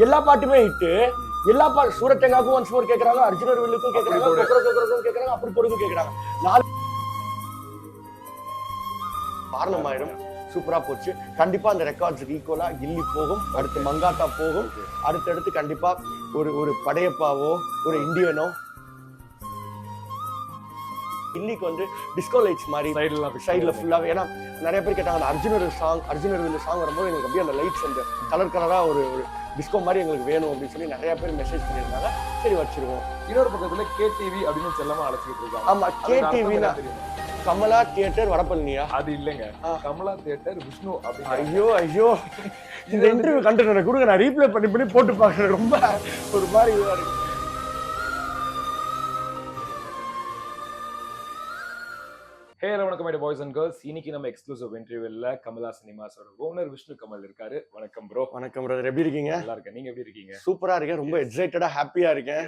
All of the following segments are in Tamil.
எல்லா பாட்டுமே ஹிட்டு. எல்லா பாட்டு சூரத்தேங்காக்கும் ஒன்ஸ் மோர் கேக்குறாங்க, அர்ஜுனர் வில்லுக்கும் கேக்குறாங்க, கொக்கரக்கும் கேக்குறாங்க, அப்படி பொறுக்கும் கேக்குறாங்க. 4 காரணமாயிரும். சூப்பரா போச்சு. கண்டிப்பா அந்த ரெக்கார்ட்ஸுக்கு ஈக்குவலா கில்லி போகும், அடுத்து மங்காத்தா போகும், அடுத்தடுத்து கண்டிப்பா ஒரு படையப்பாவோ ஒரு இந்தியனோ. கில்லிக்கு வந்து டிஸ்கோ லைட்ஸ் மாதிரி சைடுல ஃபுல்லா. ஏன்னா நிறைய பேர் கேட்டாங்க அர்ஜுனர் வில்லு சாங் வரும்போது எங்களுக்கு அப்படியே அந்த லைட்ஸ் அந்த கலர் கலரா ஒரு டிஸ்கோ மாதிரி எங்களுக்கு வேணும் அப்படின்னு சொல்லி நிறைய பேர் மெசேஜ் பண்ணியிருந்தாங்க. சரி வச்சிருவோம். இன்னொரு பக்கத்துல கேடிவி அப்படின்னு செல்லமா அழைச்சிட்டு இருக்காங்க. ஆமா, கேடிவினா கமலா தியேட்டர் வடபழனியா? அது இல்லைங்க, கமலா தியேட்டர் விஷ்ணு அப்படின்னு. ஐயோ இந்த இன்டர்வியூ கண்டென்ட் கொடுங்க, நான் ரீப்ளே பண்ணி போட்டு பாக்குறேன். ரொம்ப ஒரு மாதிரி இதுவா இருக்கு. ஹே வணக்கம் மை பாய்ஸ் அண்ட் கேர்ள்ஸ். இன்னைக்கு நம்ம எக்ஸ்க்ளூசிவ் இன்டர்வியூல கமலா சினிமாஸோட ஓனர் விஷ்ணு கமல் இருக்காரு. வணக்கம் ப்ரோ. வணக்கம் பிரதர், எப்படி இருக்கீங்க? நல்லா இருக்கேன், நீங்க எப்படி இருக்கீங்க? சூப்பரா இருக்கேன், ரொம்ப எக்ஸைட்டடா ஹாப்பியா இருக்கேன்.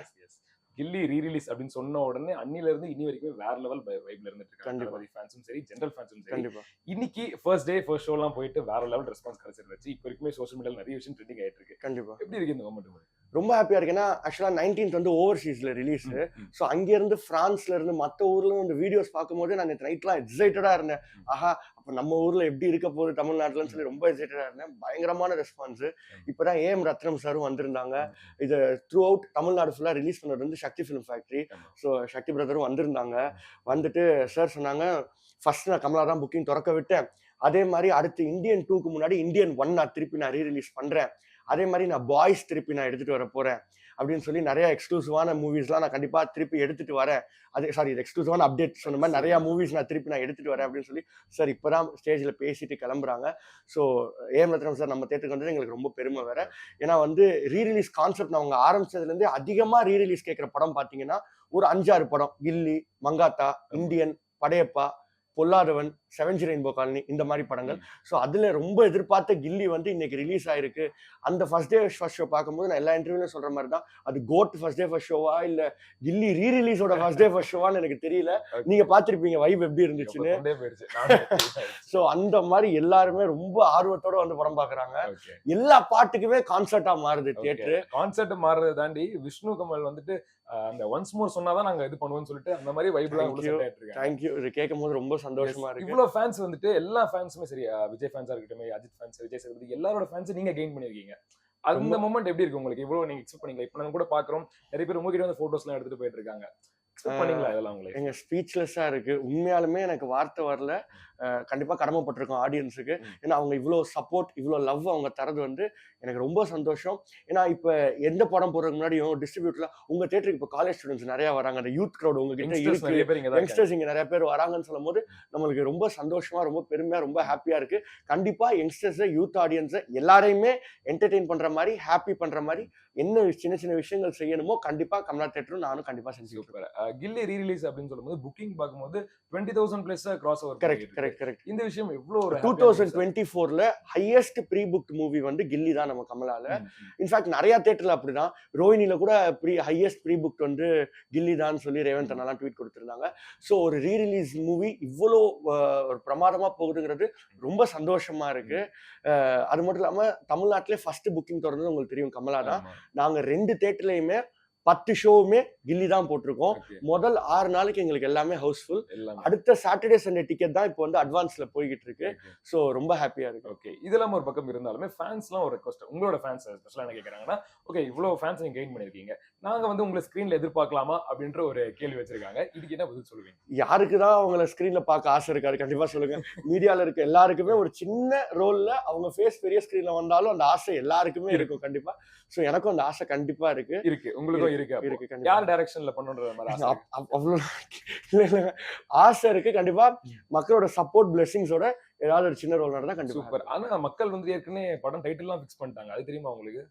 கில்லி ரீரிலீஸ் அப்படின்னு சொன்ன உடனே அன்னில இருந்து இனி வரைக்கும் வேற லெவல் வைப்ல இருந்துட்டு இருக்காங்க. ஃபேன்ஸும் சரி, ஜெனரல் ஃபேன்ஸும் சரி. கண்டிப்பா இன்னைக்கு ஃபர்ஸ்ட் ஷோ எல்லாம் போயிட்டு வேற லெவல் ரெஸ்பான்ஸ் கிடைச்சிருந்துச்சு. இப்போ வரைக்கும் சோஷியல் மீடியால நிறைய விஷயம் ட்ரெண்டிங் ஆயிட்டு இருக்கு. கண்டிப்பா எப்படி இருக்கு இந்த மொமெண்ட்? ரொம்ப ஹாப்பியா இருக்கு. ஏன்னா ஆக்சுவலா 19th வந்து ஓவர்சீஸ்ல ரிலீஸ். ஸோ அங்க இருந்து பிரான்ஸ்ல இருந்து மற்ற ஊர்ல இந்த வீடியோஸ் பார்க்கும்போது நான் நைட்லாம் எக்ஸைட்டடா இருந்தேன். ஆஹா, அப்ப நம்ம ஊர்ல எப்படி இருக்க போகுது தமிழ்நாட்டுலன்னு சொல்லி ரொம்ப எக்ஸைட்டடா இருந்தேன். பயங்கரமான ரெஸ்பான்ஸ். இப்பதான் ஏஎம் ரத்னம் சாரும் வந்திருந்தாங்க. இது த்ரூ அவுட் தமிழ்நாடு ஃபுல்லா ரிலீஸ் பண்ணது வந்து சக்தி ஃபிலிம் ஃபேக்டரி. ஸோ சக்தி பிரதரும் வந்திருந்தாங்க. வந்துட்டு சார் சொன்னாங்க, ஃபர்ஸ்ட் நான் கமலா தான் புக்கிங் திறக்க விட்டேன். அதே மாதிரி அடுத்து இந்தியன் 2க்கு முன்னாடி இந்தியன் 1 நான் திருப்பி நான் ரீரிலீஸ் பண்றேன். அதே மாதிரி நான் பாய்ஸ் திருப்பி நான் எடுத்துட்டு வர போறேன் அப்படின்னு சொல்லி நிறைய எக்ஸ்க்ளூசிவான மூவிஸ்லாம் நான் கண்டிப்பா திருப்பி எடுத்துட்டு வரேன். அது சாரி, இது எக்ஸ்க்ளூசிவான அப்டேட் சொன்ன மாதிரி நிறைய மூவிஸ் நான் திருப்பி நான் எடுத்துட்டு வரேன் அப்படின்னு சொல்லி சார் இப்பதான் ஸ்டேஜ்ல பேசிட்டு கிளம்புறாங்க. ஸோ ஏஎம் ரத்னம் சார் நம்ம தேட்டருக்கு வந்தது எங்களுக்கு ரொம்ப பெருமை வேற. ஏன்னா வந்து ரீரிலீஸ் கான்செப்ட் அவங்க ஆரம்பிச்சதுல இருந்தே அதிகமா ரீரிலீஸ் கேட்கிற படம் பாத்தீங்கன்னா ஒரு 5-6 படம். கில்லி, மங்காத்தா, இந்தியன், படையப்பா, பொல்லாதவன், 7 ரெயின்போ காலனி, இந்த மாதிரி படங்கள். ஸோ அதுல ரொம்ப எதிர்பார்த்த கில்லி வந்து இன்னைக்கு ரிலீஸ் ஆயிருக்கு. அந்த ஃபர்ஸ்ட் ஷோ பார்க்கும்போது நான் எல்லா இன்டர்வியூல சொல்ற மாதிரி தான், அது கோட் ஃபர்ஸ்ட் ஷோவா இல்ல கில்லி ரீரிலீஸோட ஃபர்ஸ்ட் ஷோவான்னு எனக்கு தெரியல. நீங்க பாத்திருப்பீங்க வைப் எப்படி இருந்துச்சுன்னு. ஸோ அந்த மாதிரி எல்லாருமே ரொம்ப ஆர்வத்தோட வந்து படம் பாக்குறாங்க. எல்லா பாட்டுக்குமே கான்சர்ட்டா மாறுது தியேட்டர். கான்சர்ட் மாறுறதை தாண்டி விஷ்ணு கமல் வந்துட்டு அந்த ஒன்ஸ் மோர் சொன்னாதான் நாங்க இது பண்ணுவோம்னு சொல்லிட்டு அந்த மாதிரி வைப்ல தேங்க்யூ. இது கேட்கும் போது ரொம்ப சந்தோஷமா இருக்கு. இவ்வளவு ஃபேன்ஸ் வந்துட்டு எல்லா ஃபேன்ஸுமே சரி, விஜய் ஃபேன்ஸா இருக்கட்டும், அஜித் ஃபேன்ஸ், விஜய் சேதுபதி, எல்லாரோட ஃபேன்ஸ் நீங்க கெயின் பண்ணிருக்கீங்க. அந்த மொமெண்ட் எப்படி இருக்கு உங்களுக்கு? இவ்வளவு நீங்க எக்ஸ்பெக்ட் பண்ணீங்களா? இப்ப நம்ம கூட பாக்குறோம் நிறைய பேர் உங்ககிட்ட வந்து போட்டோஸ் எல்லாம் எடுத்துட்டு போயிட்டு இருக்காங்க. எக்ஸ்பெக்ட் பண்ணீங்களா இதெல்லாம் உங்களுக்கு? எங்க ஸ்பீச்லெஸ்ஸா இருக்கு. உண்மையாலுமே எனக்கு வார்த்தை வரல. கண்டிப்பா கடமைப்பட்டிருக்கோம் ஆடியன்ஸுக்கு. ஏன்னா அவங்க இவ்வளவு சப்போர்ட், இவ்வளவு லவ் அவங்க தரது வந்து எனக்கு ரொம்ப சந்தோஷம். ஏன்னா இப்ப எந்த படம் போறதுக்கு முன்னாடியும் டிஸ்ட்ரிபியூட்டர்ல உங்க தியேட்டருக்கு இப்ப காலேஜ் ஸ்டூடெண்ட்ஸ் நிறைய வராங்க. அந்த யூத் கிரௌட் உங்ககிட்ட இருக்கு, யங்ஸ்டர்ஸ் இங்க நிறைய பேர் வராங்கன்னு சொல்லும் போது நம்மளுக்கு ரொம்ப சந்தோஷமா, ரொம்ப பெருமையா, ரொம்ப ஹாப்பியா இருக்கு. கண்டிப்பா யங்ஸ்டர்ஸ், யூத் ஆடியன்ஸ் எல்லாரையுமே என்டர்டெயின் பண்ற மாதிரி, ஹாப்பி பண்ற மாதிரி என்ன சின்ன சின்ன விஷயங்கள் செய்யணுமோ கண்டிப்பா கமலா தியேட்டரும் நானும் கண்டிப்பா செஞ்சு கொடுப்பேன். கில்லி ரீரிலீஸ் அப்படின்னு சொல்லும்போது புக்கிங் பார்க்கும்போது 20,000 பிளஸ் கிராஸ் ஓவர். கரெக்ட். இந்த விஷயம் எவ்வளவு ஒரு 2024ல ஹையஸ்ட் ப்ரீ புக்ட் மூவி வந்து கில்லி தான் நம்ம கமலால. இன்ஃபேக்ட் நிறைய தியேட்டர்ல அப்படிதான். ரோஹினில கூட ஹையஸ்ட் ப்ரீ புக்ட் வந்து கில்லி தான் சொல்லி ரேவந்த் அண்ணாலாம் ட்வீட் கொடுத்திருந்தாங்க. ஸோ ஒரு ரீரிலீஸ் மூவி இவ்வளோ ஒரு பிரமாதமா போகுதுங்கிறது ரொம்ப சந்தோஷமா இருக்கு. அது மட்டும் இல்லாம தமிழ்நாட்டிலே ஃபர்ஸ்ட் புக்கிங் தொடர்ந்து உங்களுக்கு தெரியும் கமலா தான். நாங்க 2 தியேட்டர்லயுமே 10 ஷோவுமே கில்லி தான் போட்டிருக்கோம். முதல் 6 நாளைக்கு எங்களுக்கு எல்லாமே ஹவுஸ்ஃபுல். அடுத்த சாட்டர்டே சண்டே டிக்கெட் தான் இப்போ வந்து அட்வான்ஸ்ல போய்கிட்டு இருக்கு. ஸோ ரொம்ப ஹாப்பியா இருக்கு. ஓகே, இதெல்லாம் ஒரு பக்கம் இருந்தாலுமே ஃபேன்ஸ்லாம் ஒரு ரெக்வஸ்ட், உங்களோட ஃபேன்ஸ் ஸ்பெஷலா என்ன கேட்கறாங்கன்னா, ஓகே இவ்வளவு ஃபேன்ஸ் நீங்க கெயின் பண்ணிருக்கீங்க, நாங்க வந்து உங்களை ஸ்கிரீன்ல எதிர்பார்க்கலாமா அப்படின்ற ஒரு கேள்வி வச்சிருக்காங்க. இதுக்கு என்ன பதில் சொல்லுவீங்க? யாருக்குதான் அவங்கள ஸ்கிரீன்ல பார்க்க ஆசை இருக்காரு? கண்டிப்பா சொல்லுங்க. மீடியால இருக்க எல்லாருக்குமே ஒரு சின்ன ரோல்ல அவங்க ஃபேஸ் பெரிய ஸ்கிரீன்ல வந்தாலும் அந்த ஆசை எல்லாருக்குமே இருக்கும் கண்டிப்பா. ஸோ எனக்கும் அந்த ஆசை கண்டிப்பா இருக்கு. உங்களுக்கும் இருக்கு. யார் டைரக்ஷன்ல பண்ணணும்ன்ற மாதிரி அவ்வளவு ஆசை இருக்கு. கண்டிப்பா மக்களோட சப்போர்ட் பிளெஸிங்ஸோட ஏதாவது ஒரு சின்ன ரோல் நடந்தா கண்டிப்பா சூப்பர். ஆனா மக்கள் வந்து ஏற்கனவே படம் டைட்டில் எல்லாம் ஃபிக்ஸ் பண்ணிட்டாங்க. அது தெரியுமா உங்களுக்கு?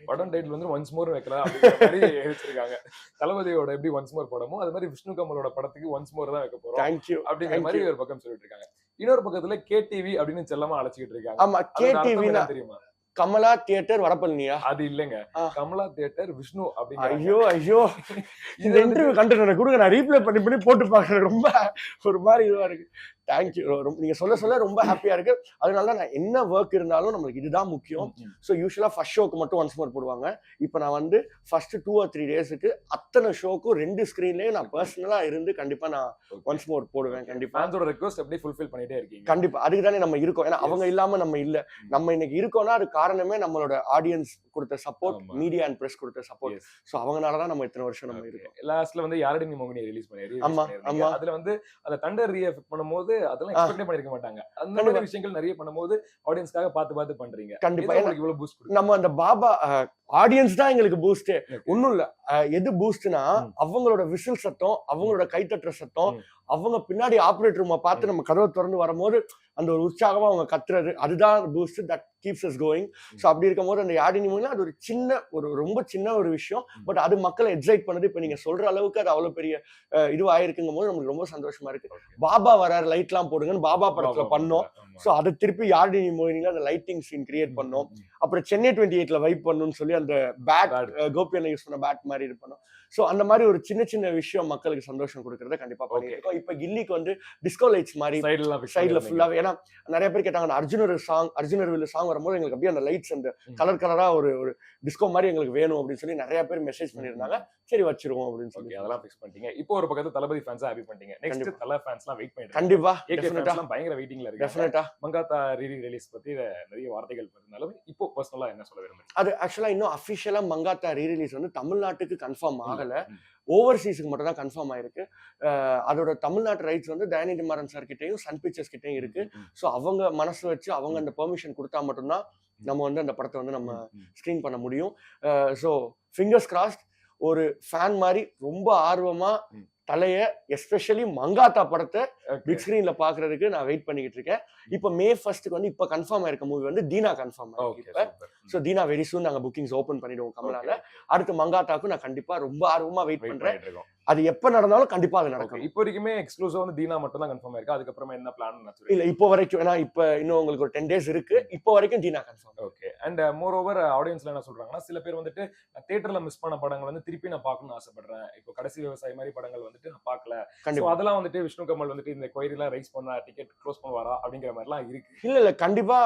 படம் டைட்டில் வந்து ஒன்ஸ் மோர் வைக்கலாம் அப்படிங்கிற மாதிரி வச்சிருக்காங்க. தளபதியோட எப்படி ஒன்ஸ் மோர் படமோ அது மாதிரி விஷ்ணு கமலோட படத்துக்கு ஒன்ஸ் மோர் தான் வைக்க போறோம். தேங்க்யூ அப்படிங்கிற மாதிரி ஒரு பக்கம் சொல்லிட்டு இருக்காங்க. இன்னொரு பக்கத்துல கேடிவி அப்படின்னு செல்லமா அழைச்சிட்டு இருக்காங்க. ஆமா, கேடிவினா தெரியுமா? கமலா தியேட்டர் வடபழனியா? அது இல்லங்க, கமலா தியேட்டர் விஷ்ணு அப்படின்னு. ஐயோ இந்த இன்டர்வியூ கண்டென்ட் கொடுங்க, நான் ரீப்ளே பண்ணி போட்டு பாக்குறேன். ரொம்ப ஒரு மாதிரி இதுவா இருக்கு. தேங்க்யூ. நீங்க சொல்ல ரொம்ப ஹாப்பியா இருக்கு. அதனால நான் என்ன ஒர்க் இருந்தாலும் நம்மளுக்கு இதுதான் முக்கியம். ஸோ யூஸ்வலா ஃபர்ஸ்ட் ஷோக்கு மட்டும் ஒன்ஸ் மோர் போடுவாங்க. இப்போ நான் வந்து ஃபர்ஸ்ட் 2 or 3 டேஸுக்கு அத்தனை ஷோக்கும் 2 ஸ்கிரீன்லயும் நான் பர்சனலா இருந்து கண்டிப்பா நான் ஒன்ஸ் மோர் போடுவேன். கண்டிப்பா ஃபேன்ஸோட ரிக்வெஸ்ட் அப்படியே ஃபுல்ஃபில் பண்ணிட்டே இருக்கீங்க. கண்டிப்பா அதுக்கு தானே நம்ம இருக்கோம். ஏன்னா அவங்க இல்லாம நம்ம இல்ல. நம்ம இன்னைக்கு இருக்கோம்னா அது காரணமே நம்மளோட ஆடியன்ஸ் கொடுத்த சப்போர்ட், மீடியா அண்ட் பிரஸ் கொடுத்த சப்போர்ட். ஸோ அவங்கனால தான் நம்ம இத்தனை வருஷம் நம்ம இருக்கோம். லாஸ்ட்ல வந்து யாரடி நீ மோகினி ரிலீஸ் பண்ணி ஆமா. அதுல வந்து அந்த தண்டர் ரீஎஃபெக்ட் பண்ணும்போது அதெல்லாம் எக்ஸ்பெக்ட் பண்ணிருக்க மாட்டாங்க. அந்த மாதிரி விஷயங்கள் நிறைய பண்ணும்போது ஆடியன்ஸ்க்காக பார்த்து பண்றீங்க. கண்டிப்பா இவ்வளவு பூஸ்ட் கொடுக்கும். நம்ம அந்த பாபா ஆடியன்ஸ் தான் எங்களுக்கு பூஸ்ட். ஒண்ணும் இல்ல. எது பூஸ்ட்னா அவங்களோட விசில் சத்தம், அவங்களோட கைத்தட்டுற சத்தம், அவங்க பின்னாடி ஆபரேட்டர் ரூமை பார்த்து நம்ம கதவை திறந்து வரும்போது அந்த ஒரு உற்சாகமா அவங்க கத்துறது, அதுதான் boost that keeps as going. So அப்படி இருக்கும்போது அந்த யாடினி மூவில அது ஒரு சின்ன ரொம்ப சின்ன ஒரு விஷயம். பட் அது மக்களை எக்ஸைட் பண்ணுது. இப்போ நீங்க சொல்ற அளவுக்கு அது அவ்வளவு பெரிய இதுவாயிருக்குங்கும் போது நமக்கு ரொம்ப சந்தோஷமா இருக்கு. பாபா வராரு லைட்லாம் போடுங்கன்னு பாபா படத்துல பண்ணோம். ஸோ அதை திருப்பி யாடினி மூவில அந்த லைட்டிங் சீன் கிரியேட் பண்ணோம். அப்புறம் சென்னை 28ல வைப் பண்ணணும்னு சொல்லி அந்த பேட் கோபியனை யூஸ் பண்ண பேட் மாதிரி இது பண்ணோம். ஸோ அந்த மாதிரி ஒரு சின்ன விஷயம் மக்களுக்கு சந்தோஷம் கொடுக்கறத கண்டிப்பா பண்ணிட்டு இருக்கோம். இப்ப கில்லிக்கு வந்து டிஸ்கோ லைட்ஸ் மாதிரி சைடுல ஃபுல்லாவே, ஏன்னா நிறைய பேர் கேட்டாங்க அர்ஜுனர் சாங் வரும்போது எங்களுக்கு அப்படியே அந்த லைட்ஸ் அந்த கலரா ஒரு டிஸ்கோ மாதிரி எங்களுக்கு வேணும் அப்படின்னு சொல்லி நிறைய பேர் மெசேஜ் பண்ணிருந்தாங்க. சரி வச்சிருவோம் அப்படின்னு சொல்லி அதெல்லாம் ஃபிக்ஸ் பண்ணிட்டீங்க. இப்போ ஒரு பக்கத்துல தளபதி ஃபேன்ஸா ஹாப்பி பண்ணிட்டீங்க. நெக்ஸ்ட் தல ஃபேன்ஸ்லாம் வெயிட் பண்ணிட்டு கண்டிப்பா டெஃபினட்டா பயங்கர வெயிட்டிங்ல இருக்கு. டெஃபினட்டா மங்காத்தா ரிலீஸ் பத்தி நிறைய வார்த்தைகள் இருந்தாலும் இப்போ பர்சனலா என்ன சொல்ல விரும்புறீங்க? அது ஆக்சுவலா இன்னும் அஃபிஷியலா மங்காத்தா ரீரிலீஸ் வந்து தமிழ்நாட்டுக்கு கன்ஃபார்ம் ஆகல. ஓவர்சீஸுக்கு மட்டும் தான் கன்ஃபார்ம் ஆயிருக்கு. அதோட தமிழ்நாட்டு ரைட்ஸ் வந்து தயாநிதி மாறன் சார் கிட்டையும் சன் பிக்சர்ஸ் கிட்டையும் இருக்கு. ஸோ அவங்க மனசு வச்சு அவங்க அந்த பெர்மிஷன் கொடுத்தா மட்டும்தான் நம்ம வந்து அந்த படத்தை வந்து நம்ம ஸ்க்ரீன் பண்ண முடியும். So fingers crossed. ஒரு ஃபேன் மாதிரி ரொம்ப ஆர்வமா தலைய எஸ்பெஷலி மங்காத்தா படத்தை பிக் ஸ்கிரீன்ல பாக்குறதுக்கு நான் வெயிட் பண்ணிக்கிட்டு இருக்கேன். இப்ப May 1st வந்து இப்ப கன்ஃபார்ம் ஆயிருக்க மூவி வந்து தீனா கன்ஃபார்ம் ஆயிருக்கு. சோ தீனா வெரி சூன் நாங்க புக்கிங்ஸ் ஓபன் பண்ணிடுவோம் கமலால. அடுத்து மங்காத்தாக்கு நான் கண்டிப்பா ரொம்ப ஆர்வமா வெயிட் பண்றேன். அது எப்ப நடந்தாலும் கண்டிப்பா அது நடக்கும். இப்போ வரைக்குமே எக்ஸ்க்ளூசிவா வந்து தீனா மட்டும் தான் கன்ஃபார்ம் ஆயிருக்கு. அதுக்கப்புறமா என்ன பிளான் இல்ல இப்போ வரைக்கும், ஏன்னா இப்ப இன்னும் உங்களுக்கு ஒரு 10 days இருக்கு. இப்போ வரைக்கும் Deena confirm. Okay. And more over ஆடியன்ஸ்ல என்ன சொல்றாங்கன்னா, சில பேர் வந்துட்டு தியேட்டர்ல மிஸ் பண்ண படங்கள் வந்து திருப்பி நான் பார்க்கணும்னு ஆசைப்படுறேன். இப்போ கடைசி விவசாயி மாதிரி படங்கள் வந்துட்டு நான் பார்க்கல. சோ அதெல்லாம் வந்துட்டு விஷ்ணு கமல் வந்துட்டு இந்த கொயரிலாம் ரைஸ் பண்ணா டிக்கெட் க்ளோஸ் பண்ணுவாரா அப்படிங்கிற மாதிரிலாம் இருக்கு. இல்ல கண்டிப்பா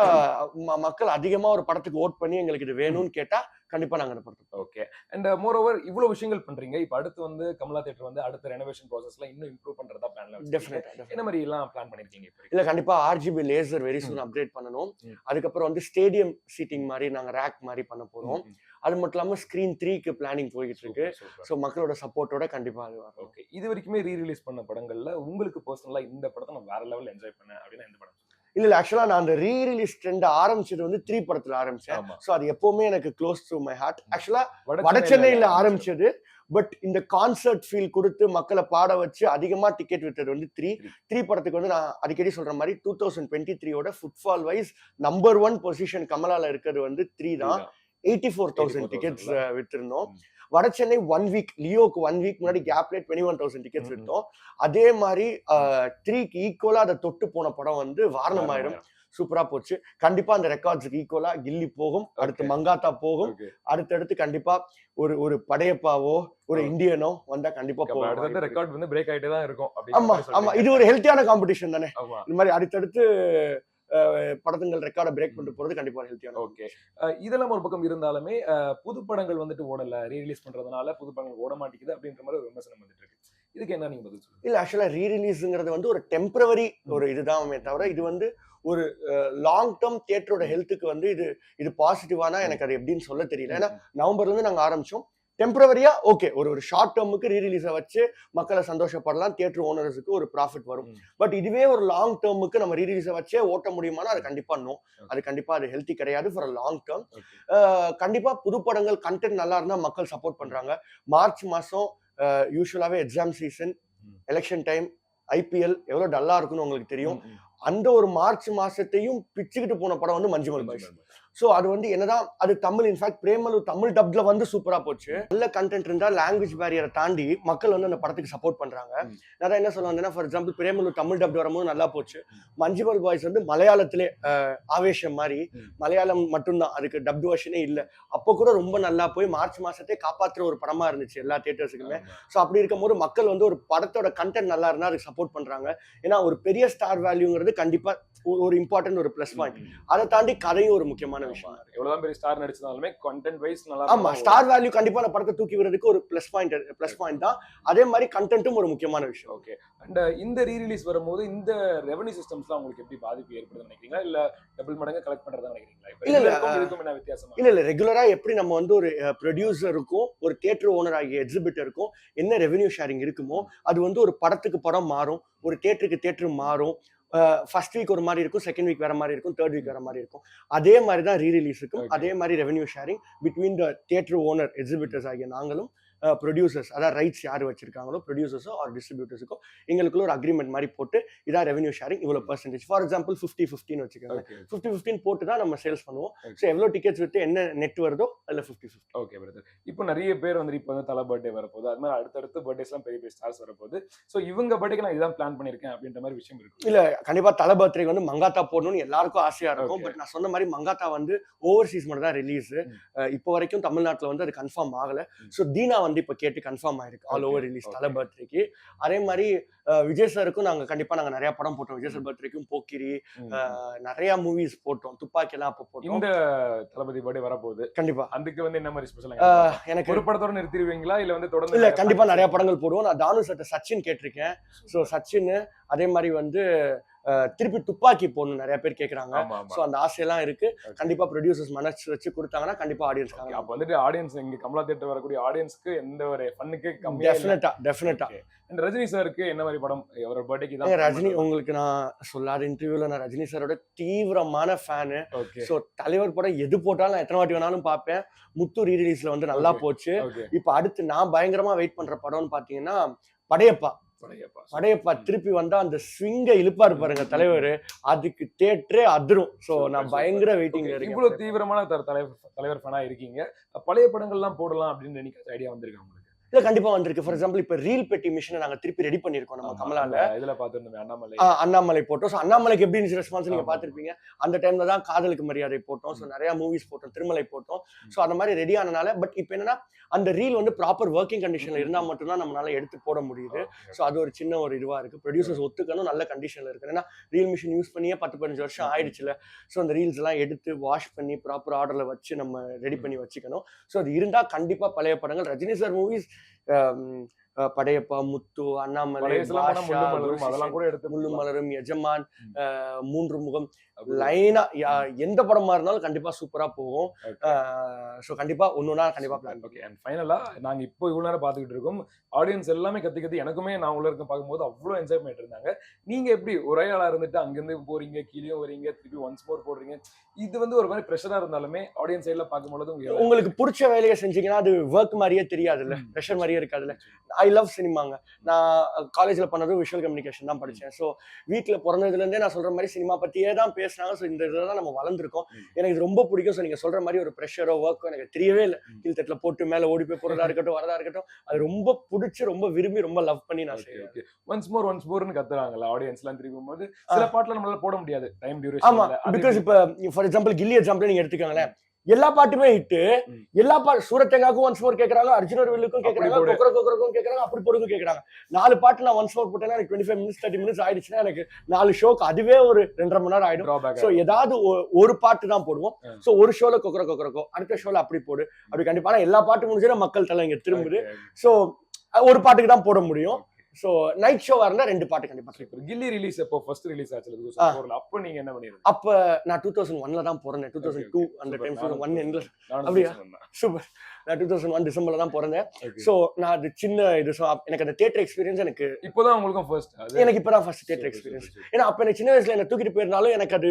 மக்கள் அதிகமா ஒரு படத்துக்கு ஓட் பண்ணி எங்களுக்கு இது வேணும்னு கேட்டா கண்டிப்பா நாங்க அனுப்புறோம். ஓகே. அண்ட் மோர் ஓவர் இவ்வளவு விஷயங்கள் பண்றீங்க. இப்போ அடுத்து வந்து கமலா தியேட்டர் வந்து அடுத்த ரெனோவேஷன் ப்ராசஸ்ல இன்னும் இம்ப்ரூவ் பண்றதா பிளான்ல டெஃபினட்டா என்ன மாதிரி எல்லாம் பிளான் பண்ணிருக்கீங்க? இல்ல கண்டிப்பா RGB laser very soon update பண்ணனும். அதுக்கப்புறம் வந்து ஸ்டேடியம் சீட்டிங் மாதிரி நாங்க ரேக் மாதிரி பண்ண போறோம். அது மட்டும் இல்லாம ஸ்கிரீன் 3க்கு பிளானிங் போயிட்டு இருக்கு. சோ மக்களோட சப்போர்ட்டோட கண்டிப்பா அது வரும். ஓகே. இது வரைக்குமே ரீ-ரிலீஸ் பண்ண படங்கள்ல உங்களுக்கு பர்சனலா இந்த படத்தை நான் வேற லெவல்ல என்ஜாய் பண்ணேன் அப்படினா எந்த படம்? இல்ல ஆக்சுவலா நான் அந்த ரீ-ரிலீஸ் ட்ரெண்ட் ஆரம்பிச்சது வந்து 3 படத்துல ஆரம்பிச்சேன். சோ அது எப்பவுமே எனக்கு க்ளோஸ் டு மை ஹார்ட். ஆக்சுவலா வட சென்னையில ஆரம்பிச்சது. பட் இந்த கான்சர்ட் ஃபீல் கொடுத்து மக்களை பாட வச்சு அதிகமா டிக்கெட் வித்தது வந்து 3 படத்துக்கு வந்து நான் அடிக்கடி சொல்ற மாதிரி 2023 ஃபுட்பால் வைஸ் நம்பர் 1 பொசிஷன் கமலால இருக்கிறது வந்து 3 தான். 84,000 டிக்கெட்ஸ் வித்திருந்தோம். வட சென்னை 1 வீக் லியோக்கு 1 வீக் முன்னாடி கேப்ல 21,000 டிக்கெட்ஸ் வித்தோம். அதே மாதிரி 3க்கு ஈக்குவலா அதை தொட்டு போன படம் வந்து வாரணமாயிரம். சூப்பரா போச்சு. கண்டிப்பா அந்த ரெக்கார்ட்ஸ்க்கு ஈக்குவலா கில்லி போகும், அடுத்து மங்காத்தா போகும், அடுத்தடுத்து கண்டிப்பா ஒரு படையப்பாவோ ஒரு இந்தியனோ வந்தா கண்டிப்பா போகும். அடுத்த ரெக்கார்ட் வந்து பிரேக் ஆயிட்டே தான் இருக்கும். ஆமா இது ஒரு ஹெல்த்தியான காம்படிஷன் தானே. இந்த மாதிரி அடுத்தடுத்து படங்கள் ரெக்கார்டை பிரேக் பண்ணிட்டு போறது கண்டிப்பா ஹெல்த்தியான. ஓகே. இதெல்லாம் ஒரு பக்கம் இருந்தாலுமே புது படங்கள் வந்துட்டு ஓடல, ரீ-ரிலீஸ் பண்றதுனால புது படங்கள் ஓட மாட்டேங்குது அப்படின்ற மாதிரி ஒரு விமர்சனம் வந்துட்டு இருக்கு. இதுக்கு என்ன நீங்க பதில் சொல்லுங்க? இல்ல ஆக்சுவலா ரீ-ரிலீஸ்ங்கிறது வந்து ஒரு டெம்பரவரி ஒரு இதுதான் தவிர இது வந்து ஒரு லாங் டேர்ம் தியேட்டரோட ஹெல்த்துக்கு வந்து இது பாசிட்டிவானா எனக்கு அது எப்படின்னு சொல்ல தெரியல. ஏன்னா நவம்பர்ல இருந்து நாங்க ஆரம்பிச்சோம். டெம்பரவரியா ஓகே ஒரு ஷார்ட் டேர்முக்கு ரீ-ரிலீஸை வச்சு மக்களை சந்தோஷப்படலாம், தியேட்டர் ஓனர்ஸுக்கு ஒரு ப்ராஃபிட் வரும். பட் இதுவே ஒரு லாங் டேர்முக்கு நம்ம ரீ-ரிலீஸை வச்சே ஓட்ட முடியுமானா அது கண்டிப்பா நோ. அது கண்டிப்பா அது ஹெல்த்தி கிடையாது ஃபார் லாங் டேர்ம். கண்டிப்பா புது படங்கள் கண்டென்ட் நல்லா இருந்தா மக்கள் சப்போர்ட் பண்றாங்க. மார்ச் மாசம் யூஸ்வலாவே exam season, election time, IPL எவ்வளவு டல்லா இருக்குன்னு உங்களுக்கு தெரியும். அந்த ஒரு மார்ச் மாசத்தையும் பிச்சுக்கிட்டு போன படம் வந்து மஞ்சுமல் பாய்ஸ். ஸோ அது வந்து என்னதான் அது தமிழ் இன்ஃபேக்ட் பிரேமலு தமிழ் டப்ல வந்து சூப்பரா போச்சு. நல்ல கண்டென்ட் இருந்தா லாங்குவேஜ் பேரியரை தாண்டி மக்கள் வந்து அந்த படத்துக்கு சப்போர்ட் பண்றாங்க. நான் என்ன சொல்ல வந்தேன்னா, for example Premalu Tamil dub வரும்போது நல்லா போச்சு. மஞ்சுமல் பாய்ஸ் வந்து மலையாளத்திலே ஆவேஷம் மாதிரி மலையாளம் மட்டும்தான், அதுக்கு டப்டு வெர்ஷனே இல்லை. அப்போ கூட ரொம்ப நல்லா போய் மார்ச் மாசத்தே காப்பாற்றுற ஒரு படமா இருந்துச்சு எல்லா தியேட்டர்ஸுக்குமே. ஸோ அப்படி இருக்கும்போது மக்கள் வந்து ஒரு படத்தோட கண்டென்ட் நல்லா இருந்தா அதுக்கு சப்போர்ட் பண்றாங்க. ஏன்னா ஒரு பெரிய ஸ்டார் வேல்யூங்கிறது கண்டிப்பா ஒரு இம்பார்ட்டன்ட் ஒரு பிளஸ் பாயிண்ட். அதை தாண்டி கதையும் ஒரு முக்கியமான விஷயம். எவ்வளவுதான் பெரிய ஸ்டார் நடிச்சதாலுமே கண்டென்ட் வைஸ் நல்லா. ஆமா, ஸ்டார் வேல்யூ கண்டிப்பா அந்த படத்தை தூக்கி விடுறதுக்கு ஒரு பிளஸ் பாயிண்ட் தான். அதே மாதிரி கண்டென்ட்டும் ஒரு முக்கியமான விஷயம். ஓகே. அண்ட் இந்த ரீ ரிலீஸ் வரும்போது இந்த ரெவென்யூ சிஸ்டம்ஸ்லாம் உங்களுக்கு எப்படி பாதிப்பு ஏற்படுதுன்னு நினைக்கிறீங்களா, இல்ல டபுள் மடங்கு கலெக்ட் பண்றதா நினைக்கிறீங்களா? இதுக்கும் என்ன வித்தியாசம்? இல்ல ரெகுலரா எப்படி நம்ம வந்து ஒரு ப்ரொடியூசருக்கும் ஒரு தியேட்டர் ஓனர் ஆகிய எக்ஸிபிட்டருக்கும் என்ன ரெவென்யூ ஷேரிங் இருக்குமோ அது வந்து ஒரு படத்துக்கு படம் மாறும், ஒரு தியேட்டருக்கு தியேட்டர் மாறும். ஃபர்ஸ்ட் வீக் ஒரு மாதிரி இருக்கும், செகண்ட் வீக் வேற மாதிரி இருக்கும், தேர்ட் வீக் வேற மாதிரி இருக்கும். அதே மாதிரி தான் ரீ ரிலீஸ் இருக்கும். அதே மாதிரி revenue sharing between the theatre owner exhibitors ஆகிய நாங்களும் ப்ரொடியூசர்ஸ், அதாவது ரைட்ஸ் யார் வச்சிருக்காங்களோ ப்ரொடியூசர்ஸோ ஆர் டிஸ்ட்ரிபியூட்டர்ஸுக்கோ எங்களுக்குள்ள ஒரு அக்ரிமெண்ட் மாதிரி போட்டு இதான் ரெவென்யூ ஷேரிங் இவ்வளோ பர்சன்டேஜ். ஃபார் எக்ஸாம்பிள் 50-50 வச்சுக்கோங்க. 50-50 போட்டு தான் நம்ம சேல்ஸ் பண்ணுவோம். ஸோ எவ்வளோ டிக்கெட்ஸ் விட்டு என்ன நெட் வருதோ அதில் 50-50. Okay brother. இப்போ நிறைய பேர் வந்து இப்போ வந்து தலை பர்த்டே வரப்போகுது, அது மாதிரி அடுத்தடுத்து பர்த்டேஸ்லாம் பெரிய பெரிய ஸ்டார்ஸ் வரப்போகுது. ஸோ இவங்க பர்த்டேக்கு நான் இதான் பிளான் பண்ணியிருக்கேன் அப்படின்ற மாதிரி விஷயம் இருக்கு. இல்லை கண்டிப்பாக தலை பர்த்டேக்கு வந்து மங்காத்தா போடணும்னு எல்லாருக்கும் ஆசையாக இருக்கும். பட் நான் சொன்ன மாதிரி மங்காத்தா வந்து ஓவர்சீஸ் மட்டும் தான் ரிலீஸ். இப்போ வரைக்கும் தமிழ்நாட்டில் வந்து அது கன்ஃபார்ம் ஆகலை. ஸோ தீனா வந்து இப்போ கேட்டு கன்ஃபார்ம் ஆயிருக்கு ஆல் ஓவர் ரிலீஸ் தலை பர்த்டேக்கு. அதே மாதிரி விஜய் சாருக்கும் நாங்க நிறைய படம் போட்டோம். விஜய் சார் பர்த்டேக்கும் போக்கிரி நிறைய மூவிஸ் போட்டோம். துப்பாக்கி எல்லாம் அப்போ போட்டோம். இந்த தளபதி பர்த்டே வரப்போகுது, கண்டிப்பா அதுக்கு வந்து என்ன மாதிரி ஸ்பெஷல்? எனக்கு ஒரு படத்தோட நிறுத்திடுவீங்களா இல்ல வந்து தொடர்ந்து? இல்ல கண்டிப்பா நிறைய படங்கள் போடுவோம். நான் தானு சட்ட சச்சின் கேட்டிருக்கேன். ஸோ சச்சின் அதே மாதிரி வந்து திருப்பி துப்பாக்கி போடணும் நிறைய பேர் கேக்குறாங்க. சோ அந்த ஆசையெல்லாம் இருக்கு. கண்டிப்பா ப்ரொடியூசர்ஸ் மனசு வச்சு கொடுத்தாங்கன்னா கண்டிப்பா ஆடியன்ஸ் காங்க. அப்ப வந்துட்டு ஆடியன்ஸ் இங்க கமலா தியேட்டர் வரக்கூடிய ஆடியன்ஸ்க்கு எந்த ஒரு ஃபன்னுக்கு கம்மியா டெஃபினட்டா. இந்த ரஜினி சாருக்கு என்ன மாதிரி படம் அவரோட பர்த்டேக்கு தான்? ரஜினி உங்களுக்கு நான் சொல்லாத இன்டர்வியூல நான் ரஜினி சாரோட தீவிரமான ஃபேனு. சோ தலைவர் படம் எது போட்டாலும் நான் எத்தனை வாட்டி வேணாலும் பார்ப்பேன். முத்து ரீ ரிலீஸ்ல வந்து நல்லா போச்சு. இப்ப அடுத்து நான் பயங்கரமா வெயிட் பண்ற படம்னு பாத்தீங்கன்னா படையப்பா திருப்பி வந்தா அந்த ஸ்விங்க இழுப்பாரு பாருங்க தலைவர், அதுக்கு தியேட்டரே அதிரும். சோ நான் பயங்கர வெயிட்டிங்ல இருக்கேன். இவ்வளவு தீவிரமான தலைவர் ஃபேனா இருக்கீங்க, பழைய படங்கள் எல்லாம் போடலாம் அப்படின்னு நினைக்கிற ஐடியா வந்திருக்கு உங்களுக்கு? இல்ல கண்டிப்பா வந்திருக்கு. ஃபார் எக்ஸாம்பிள் இப்ப ரீல் பெட்டி மிஷினை நாங்க திருப்பி ரெடி பண்ணிருக்கோம் நம்ம கமலால. இதுல பாத்துருந்தோம் அண்ணாமலை போட்டோம். அண்ணாமலைக்கு எப்படி இருந்துச்சு ரெஸ்பான்ஸ் நீங்க பாத்திருப்பீங்க. அந்த டைம்ல தான் காதலுக்கு மரியாதை போட்டோம். ஸோ நிறைய மூவிஸ் போட்டோம், திருமலை போட்டோம். ஸோ அந்த மாதிரி ரெடி ஆனனால பட் இப்போ என்னன்னா அந்த ரீல் வந்து ப்ராப்பர் ஒர்க்கிங் கண்டிஷன்ல இருந்தா மட்டும்தான் நம்மளால எடுத்து போட முடியுது. ஸோ அது ஒரு சின்ன ஒரு இதுவா இருக்கு. ப்ரொடியூசர்ஸ் ஒத்துக்கணும் நல்ல கண்டிஷன்ல இருக்கு. ஏன்னா ரீல் மிஷின் யூஸ் பண்ணியே 10-15 வருஷம் ஆயிடுச்சுல. ஸோ அந்த ரீல்ஸ் எல்லாம் எடுத்து வாஷ் பண்ணி ப்ராப்பர் ஆர்டர்ல வச்சு நம்ம ரெடி பண்ணி வச்சுக்கணும். ஸோ அது இருந்தா கண்டிப்பா பழைய படங்கள் ரஜினி சார் மூவிஸ் படையப்பா, முத்து, அண்ணாமலை, முள்ளும் மலரும், எஜமான், மூன்று முகம் லைனா எந்த படமா இருந்தாலும் கண்டிப்பா சூப்பரா போகும். சோ கண்டிப்பா ஒண்ணுனா கண்டிப்பா பிளான். ஓகே. அண்ட் ஃபைனலா நாங்க இப்போ இவ்வளவு நேரம் பாத்துக்கிட்டு இருக்கோம், ஆடியன்ஸ் எல்லாமே கத்தி எனக்குமே நான் உள்ள இருக்க பார்க்கும்போது அவ்வளவு என்ஜாய் பண்ணிட்டு இருந்தாங்க. நீங்க எப்படி ஒரே ஆளா இருந்துட்டு அங்கிருந்து போறீங்க, கீழே வரீங்க, திருப்பி ஒன்ஸ் மோர் போடுறீங்க, இது வந்து ஒரு மாதிரி ப்ரெஷரா இருந்தாலுமே ஆடியன்ஸ் சைட்ல பார்க்கும்போது உங்களுக்கு பிடிச்ச வேலையை செஞ்சீங்கன்னா அது ஒர்க் மாதிரியே தெரியாதுல்ல, ப்ரெஷர் மாதிரியே இருக்காதுல்ல. ஐ லவ் சினிமாங்க. நான் காலேஜ்ல பண்ணதும் விஷுவல் கம்யூனிகேஷன் தான் படிச்சேன். ஸோ வீட்டுல பிறந்ததுல இருந்தே நான் சொல்ற மாதிரி சினிமா பத்தியே தான் பேசினாங்க. ஸோ இந்த இதில் தான் நம்ம வளர்ந்துருக்கோம். எனக்கு இது ரொம்ப பிடிக்கும். ஸோ நீங்க சொல்ற மாதிரி ஒரு ப்ரெஷரோ ஒர்க்கோ எனக்கு தெரியவே இல்லை. கீழ்த்தட்டுல போட்டு மேல ஓடி போய் போறதா இருக்கட்டும், வரதா இருக்கட்டும், அது ரொம்ப பிடிச்சி ரொம்ப விரும்பி ரொம்ப லவ் பண்ணி நான் செய்வேன். ஒன்ஸ் மோர்னு கத்துறாங்கல்ல ஆடியன்ஸ் எல்லாம் திரும்பும் போது சில பாட்டுல நம்மளால போட முடியாது டைம் டியூரேஷன். ஆமா, பிகாஸ் இப்ப ஃபார் எக்ஸாம்பிள் கில்லி எக்ஸாம்பிள் நீங்க எடுத்துக்காங்களேன், எல்லா பாட்டுமே ஹிட்டு. எல்லா பாட்டு சூரத்தேங்காக்கும் ஒன்ஸ் மோர் கேக்குறாங்க, அர்ஜுனர் வில்லுக்கும் கேக்குறாங்க, கொக்கரக்கும் கேக்குறாங்க, அப்படி போடுக்கும் கேக்குறாங்க. 4 பாட்டு நான் ஒன்ஸ் மோர் போட்டேன்னா எனக்கு 25 மினிட்ஸ் 30 மினிட்ஸ் ஆயிடுச்சுன்னா எனக்கு 4 ஷோக்கு அதுவே ஒரு 2.5 மணி நேரம் ஆயிடும். சோ ஏதாவது ஒரு பாட்டு தான் போடுவோம். சோ ஒரு ஷோல கொக்கரக்கோ, அடுத்த ஷோல அப்படி போடு அப்படி. கண்டிப்பா எல்லா பாட்டு முடிஞ்சா மக்கள் தலை இங்க திரும்புது. சோ ஒரு பாட்டுக்கு தான் போட முடியும். சோ நைட் ஷோவா இருந்தா 2 பாட்டு கண்டிப்பா. கில்லி ரிலீஸ் அப்போ ஃபர்ஸ்ட் ரிலீஸ் ஆச்சு அப்ப நீங்க என்ன பண்ணீங்க? அப்ப நான் 2001ல தான் பிறந்தேன். 2002 அந்த டைம் 1 எண்ட்ல. அப்படியே சூப்பர். நான் 2001 டிசம்பர்ல தான் பிறந்தேன். சோ நான் அது சின்ன இது. எனக்கு அந்த தியேட்டர் எக்ஸ்பீரியன்ஸ் எனக்கு இப்போதான் உங்களுக்கும் ஃபர்ஸ்ட். எனக்கு இப்பதான் ஃபர்ஸ்ட் தியேட்டர் எக்ஸ்பீரியன்ஸ். ஏன்னா அப்ப எனக்கு சின்ன வயசுல என்ன தூக்கிட்டு போயிருந்தாலும் எனக்கு அது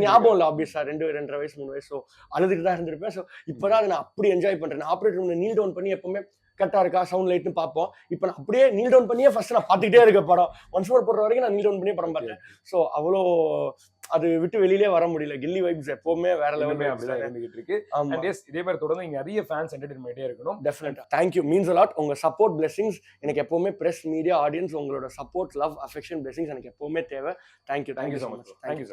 ஞாபகம் இல்ல. ஆப்வியஸா 2.5 வயசு 3 வயசு அழுதுட்டு தான் இருந்திருப்பேன். சோ இப்பதான் அதை நான் அப்படி என்ஜாய் பண்றேன். ஆப்ரேட்டர் ரூம்ல நீல் டவுன் பண்ணி எப்பவுமே கரெக்டா இருக்கா சவுண்ட் லைட்னு பார்ப்போம். இப்போ நான் அப்படியே நீல் டவுன் பண்ணியே ஃபர்ஸ்ட் நான் பார்த்துக்கிட்டே இருக்க படம். ஒன்ஸ் மோர் போடுற வரைக்கும் நான் நீல் டவுன் பண்ணியே படம் பார்த்தேன். ஸோ அவ்வளோ அது விட்டு வெளியிலே வர முடியல. கில்லி வைப்ஸ் எப்பவுமே வேற எல்லாமே லெவல்ல அப்படிதான் இருந்துகிட்டு இருக்கு. ஆமா அண்ட் எஸ் இதே மாதிரி தொடர்ந்து இங்க நிறைய ஃபேன்ஸ் என்டர்டெயின் பண்ணிட்டே இருக்கணும். டெஃபினட்டா. Thank you, means a lot. உங்க சப்போர்ட் பிளெஸிங்ஸ் எனக்கு எப்பவுமே பிரஸ் மீடியா ஆடியன்ஸ் உங்களோட சப்போர்ட் லவ் அஃபெக்ஷன் பிளெஸிங்ஸ் எனக்கு எப்பவுமே தேவை. Thank you thank you so much. Thank you.